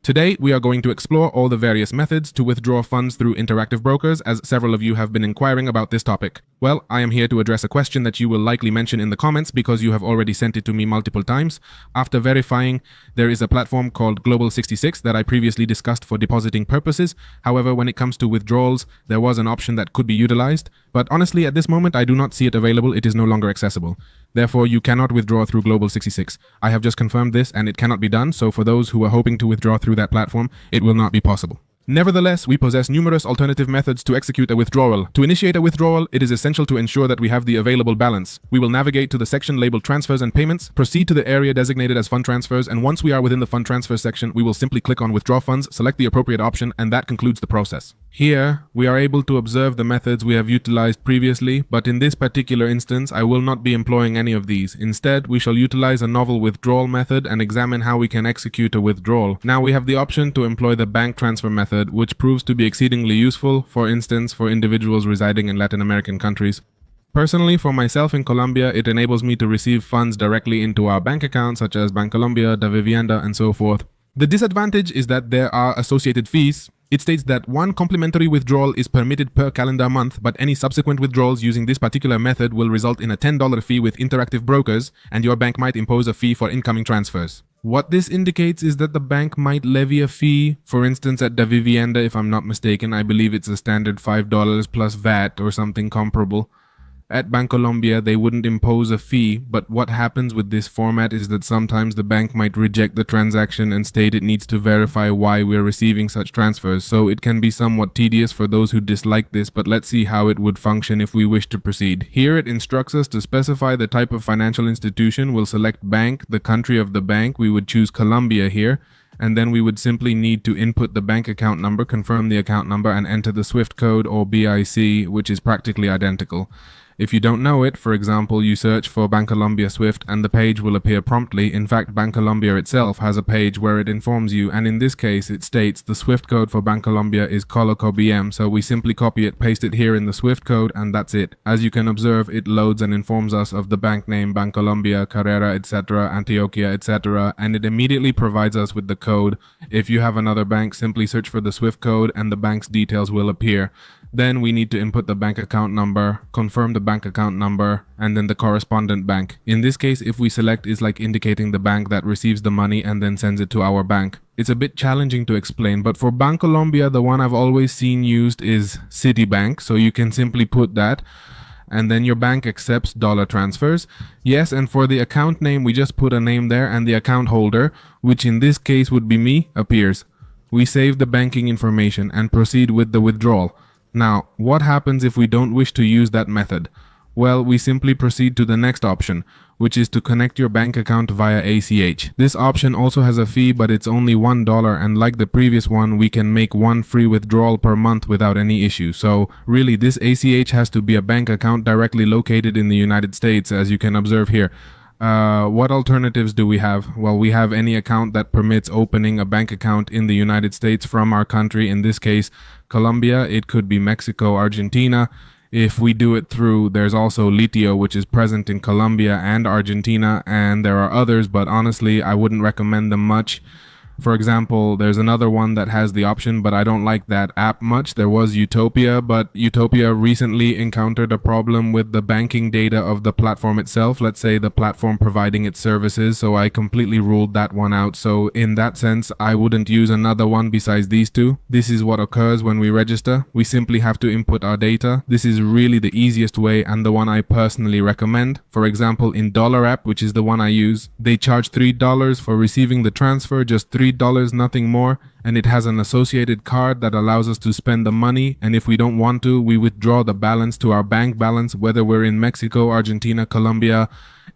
Today, we are going to explore all the various methods to withdraw funds through Interactive Brokers, as several of you have been inquiring about this topic. Well, I am here to address a question that you will likely mention in the comments because you have already sent it to me multiple times. After verifying, there is a platform called Global 66 that I previously discussed for depositing purposes. However, when it comes to withdrawals, there was an option that could be utilized. But honestly, at this moment, I do not see it available. It is no longer accessible. Therefore, you cannot withdraw through Global 66. I have just confirmed this and it cannot be done, so for those who are hoping to withdraw through that platform, it will not be possible. Nevertheless, we possess numerous alternative methods to execute a withdrawal. To initiate a withdrawal, it is essential to ensure that we have the available balance. We will navigate to the section labeled Transfers and Payments, proceed to the area designated as Fund Transfers, and once we are within the Fund Transfer section, we will simply click on Withdraw Funds, select the appropriate option, and that concludes the process. Here, we are able to observe the methods we have utilized previously, but in this particular instance, I will not be employing any of these. Instead, we shall utilize a novel withdrawal method and examine how we can execute a withdrawal. Now we have the option to employ the bank transfer method, which proves to be exceedingly useful, for instance, for individuals residing in Latin American countries. Personally, for myself in Colombia, it enables me to receive funds directly into our bank accounts, such as Bancolombia, Davivienda, and so forth. The disadvantage is that there are associated fees. It states that one complimentary withdrawal is permitted per calendar month, but any subsequent withdrawals using this particular method will result in a $10 fee with Interactive Brokers, and your bank might impose a fee for incoming transfers. What this indicates is that the bank might levy a fee. For instance, at Davivienda, if I'm not mistaken, I believe it's a standard $5 plus VAT or something comparable. At Bancolombia, they wouldn't impose a fee, but what happens with this format is that sometimes the bank might reject the transaction and state it needs to verify why we're receiving such transfers, so it can be somewhat tedious for those who dislike this, but let's see how it would function if we wish to proceed. Here it instructs us to specify the type of financial institution. We'll select bank, the country of the bank. We would choose Colombia here, and then we would simply need to input the bank account number, confirm the account number, and enter the SWIFT code or BIC, which is practically identical. If you don't know it, for example, you search for Bancolombia SWIFT and the page will appear promptly. In fact, Bancolombia itself has a page where it informs you, and in this case it states the SWIFT code for Bancolombia is ColocoBM, so we simply copy it, paste it here in the SWIFT code, and that's it. As you can observe, it loads and informs us of the bank name Bancolombia, Carrera, etc., Antioquia, etc., and it immediately provides us with the code. If you have another bank, simply search for the SWIFT code and the bank's details will appear. Then we need to input the bank account number, confirm the bank account number, and then the correspondent bank. In this case, if we select is like indicating the bank that receives the money and then sends it to our bank. It's a bit challenging to explain, but for Bancolombia, the one I've always seen used is Citibank, so you can simply put that, and then your bank accepts dollar transfers. Yes, and for the account name, we just put a name there, and the account holder, which in this case would be me, appears. We save the banking information and proceed with the withdrawal. Now, what happens if we don't wish to use that method? Well, we simply proceed to the next option, which is to connect your bank account via ACH. This option also has a fee, but it's only $1, and like the previous one, we can make one free withdrawal per month without any issue. So really, this ACH has to be a bank account directly located in the United States, as you can observe here. What alternatives do we have? Well, we have any account that permits opening a bank account in the United States from our country, in this case, Colombia. It could be Mexico, Argentina. If we do it through, there's also Litio, which is present in Colombia and Argentina, and there are others, but honestly, I wouldn't recommend them much. For example, there's another one that has the option, but I don't like that app much. There was Utopia, but Utopia recently encountered a problem with the banking data of the platform itself. Let's say the platform providing its services, so I completely ruled that one out. So in that sense, I wouldn't use another one besides these two. This is what occurs when we register. We simply have to input our data. This is really the easiest way and the one I personally recommend. For example, in Dollar app, which is the one I use, they charge $3 for receiving the transfer, just $3, nothing more, and it has an associated card that allows us to spend the money, and if we don't want to, we withdraw the balance to our bank balance, whether we're in Mexico, Argentina, Colombia.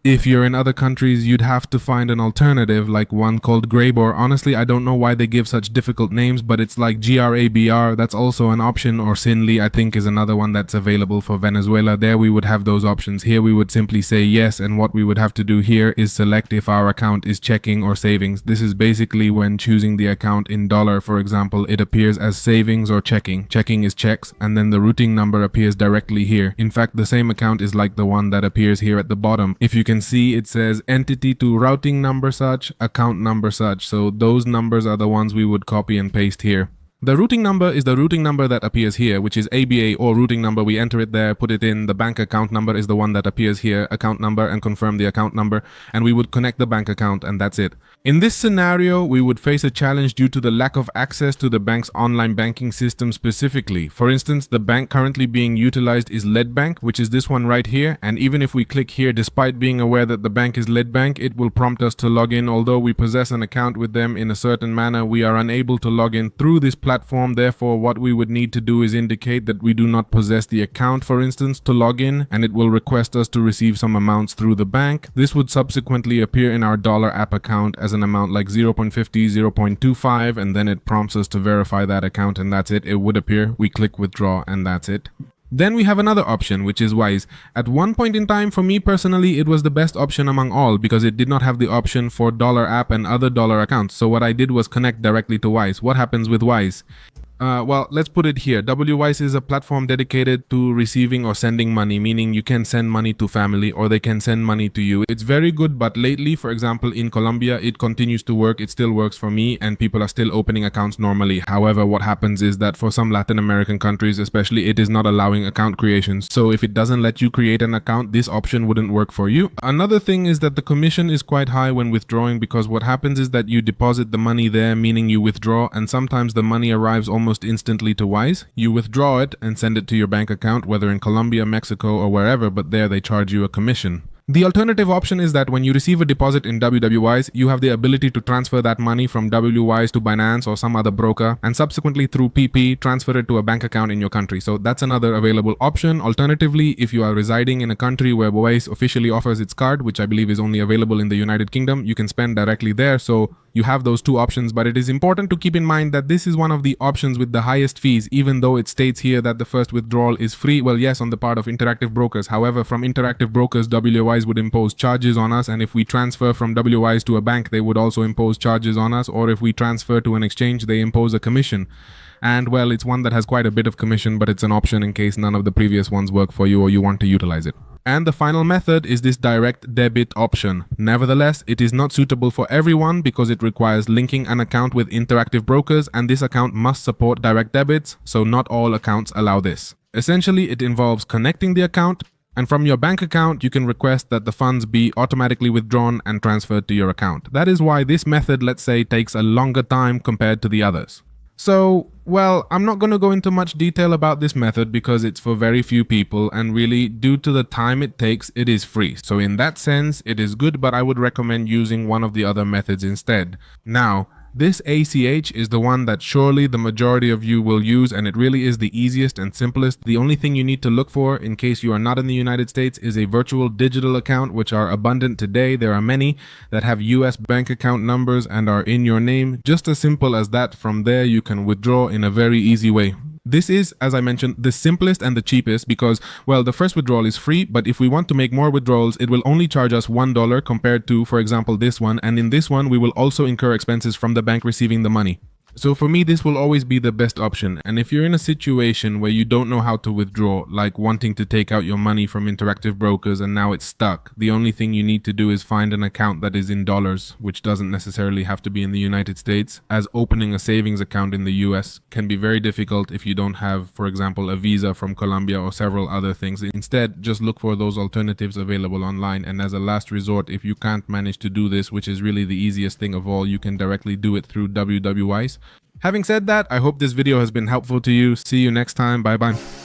If you're in other countries, you'd have to find an alternative, like one called Grabor. Honestly, I don't know why they give such difficult names, but it's like GRABR. That's also an option, or Sinly, I think, is another one that's available for Venezuela. There we would have those options. Here we would simply say yes, and what we would have to do here is select if our account is checking or savings. This is basically when choosing the account in dollar, for example, it appears as savings or checking. Checking is checks, and then the routing number appears directly here. In fact, the same account is like the one that appears here at the bottom. If you can can see it says entity to routing number such, account number such. So those numbers are the ones we would copy and paste here. The routing number is the routing number that appears here, which is ABA or routing number. We enter it there, put it in. The bank account number is the one that appears here, account number, and confirm the account number. And we would connect the bank account, and that's it. In this scenario, we would face a challenge due to the lack of access to the bank's online banking system specifically. For instance, the bank currently being utilized is Ledbank, which is this one right here. And even if we click here, despite being aware that the bank is Ledbank, it will prompt us to log in. Although we possess an account with them in a certain manner, we are unable to log in through this platform. Therefore, what we would need to do is indicate that we do not possess the account, for instance, to log in, and it will request us to receive some amounts through the bank. This would subsequently appear in our dollar app account as an amount like 0.50, 0.25, and then it prompts us to verify that account, and that's it. It would appear. We click withdraw, and that's it. Then we have another option, which is Wise. At one point in time, for me personally, it was the best option among all because it did not have the option for dollar app and other dollar accounts. So what I did was connect directly to Wise. What happens with Wise? Well, let's put it here. WWise is a platform dedicated to receiving or sending money, meaning you can send money to family or they can send money to you. It's very good, but lately, for example, in Colombia, it continues to work. It still works for me and people are still opening accounts normally. However, what happens is that for some Latin American countries, especially, it is not allowing account creations. So if it doesn't let you create an account, this option wouldn't work for you. Another thing is that the commission is quite high when withdrawing because what happens is that you deposit the money there, meaning you withdraw, and sometimes the money arrives almost instantly to Wise. You withdraw it and send it to your bank account, whether in Colombia, Mexico, or wherever, but there they charge you a commission. The alternative option is that when you receive a deposit in WWise, you have the ability to transfer that money from WWise to Binance or some other broker and subsequently through PP transfer it to a bank account in your country. So that's another available option. Alternatively, if you are residing in a country where Wise officially offers its card, which I believe is only available in the United Kingdom, you can spend directly there. So you have those two options, but it is important to keep in mind that this is one of the options with the highest fees, even though it states here that the first withdrawal is free. Well, yes, on the part of Interactive Brokers. However, from Interactive Brokers, WWise would impose charges on us, and if we transfer from WWise to a bank, they would also impose charges on us, or if we transfer to an exchange, they impose a commission. And well, it's one that has quite a bit of commission, but it's an option in case none of the previous ones work for you or you want to utilize it. And the final method is this direct debit option. Nevertheless, it is not suitable for everyone because it requires linking an account with Interactive Brokers, and this account must support direct debits, so not all accounts allow this. Essentially, it involves connecting the account, and from your bank account, you can request that the funds be automatically withdrawn and transferred to your account. That is why this method, let's say, takes a longer time compared to the others. So, well, I'm not going to go into much detail about this method because it's for very few people, and really, due to the time it takes, it is free. So in that sense, it is good, but I would recommend using one of the other methods instead. Now, this ACH is the one that surely the majority of you will use, and it really is the easiest and simplest. The only thing you need to look for in case you are not in the United States is a virtual digital account, which are abundant today. There are many that have US bank account numbers and are in your name. Just as simple as that. From there, you can withdraw in a very easy way. This is, as I mentioned, the simplest and the cheapest because, well, the first withdrawal is free, but if we want to make more withdrawals, it will only charge us $1 compared to, for example, this one. And in this one, we will also incur expenses from the bank receiving the money. So for me, this will always be the best option. And if you're in a situation where you don't know how to withdraw, like wanting to take out your money from Interactive Brokers and now it's stuck, the only thing you need to do is find an account that is in dollars, which doesn't necessarily have to be in the United States, as opening a savings account in the US can be very difficult if you don't have, for example, a visa from Colombia or several other things. Instead, just look for those alternatives available online. And as a last resort, if you can't manage to do this, which is really the easiest thing of all, you can directly do it through WWise. Having said that, I hope this video has been helpful to you. See you next time. Bye bye.